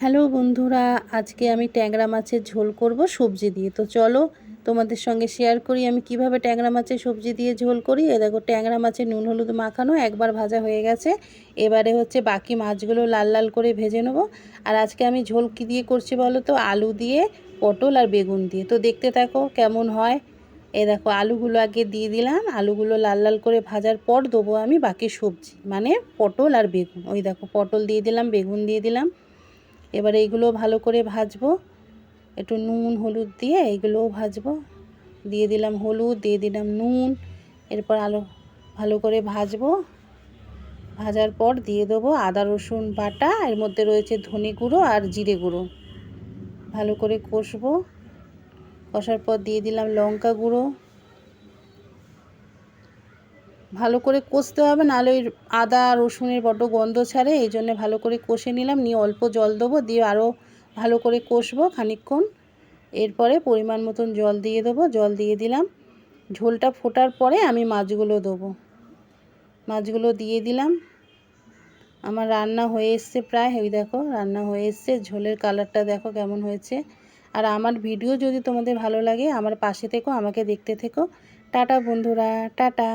Hello বন্ধুরা, আজকে আমি ট্যাংরা মাছের ঝোল করব সবজি দিয়ে। তো চলো তোমাদের সঙ্গে শেয়ার করি আমি কিভাবে ট্যাংরা মাছের সবজি দিয়ে ঝোল করি। এ দেখো, ট্যাংরা মাছের নুন হলুদ মাখানো একবার ভাজা হয়ে গেছে। এবারে হচ্ছে বাকি মাছগুলো লাল লাল করে ভেজে নেব। আর আজকে আমি ঝোল কী দিয়ে করছি বলো তো? আলু দিয়ে, পটল আর বেগুন দিয়ে। তো দেখতে থাকো কেমন হয়। এ দেখো, আলুগুলো আগে দিয়ে দিলাম। আলুগুলো লাল লাল করে ভাজার পর দেবো আমি বাকি সবজি, মানে পটল আর বেগুন। ওই দেখো, পটল দিয়ে দিলাম, বেগুন দিয়ে দিলাম। এবার এইগুলো ভালো করে ভাজবো, একটু নুন হলুদ দিয়ে এইগুলোও ভাজবো। দিয়ে দিলাম হলুদ, দিয়ে দিলাম নুন। এরপর আলু ভালো করে ভাজবো। ভাজার পর দিয়ে দেবো আদা রসুন বাটা, এর মধ্যে রয়েছে ধনে গুঁড়ো আর জিরে গুঁড়ো। ভালো করে কষবো। কষার পর দিয়ে দিলাম লঙ্কা গুঁড়ো। ভালো করে কষতে হবে, নাহলে ওই আদা রসুনের বড্ড গন্ধ ছাড়ে। এই জন্য ভালো করে কষে নিলাম, নিয়ে অল্প জল দেবো, দিয়ে আরও ভালো করে কষবো খানিকক্ষণ। এরপরে পরিমাণ মতন জল দিয়ে দেবো। জল দিয়ে দিলাম। ঝোলটা ফোটার পরে আমি মাছগুলো দেবো। মাছগুলো দিয়ে দিলাম। আমার রান্না হয়ে এসছে প্রায়। ওই দেখো, রান্না হয়ে এসছে। ঝোলের কালারটা দেখো কেমন হয়েছে। আর আমার ভিডিও যদি তোমাদের ভালো লাগে, আমার পাশে থেকো, আমাকে দেখতে থেকো। টাটা বন্ধুরা, টাটা।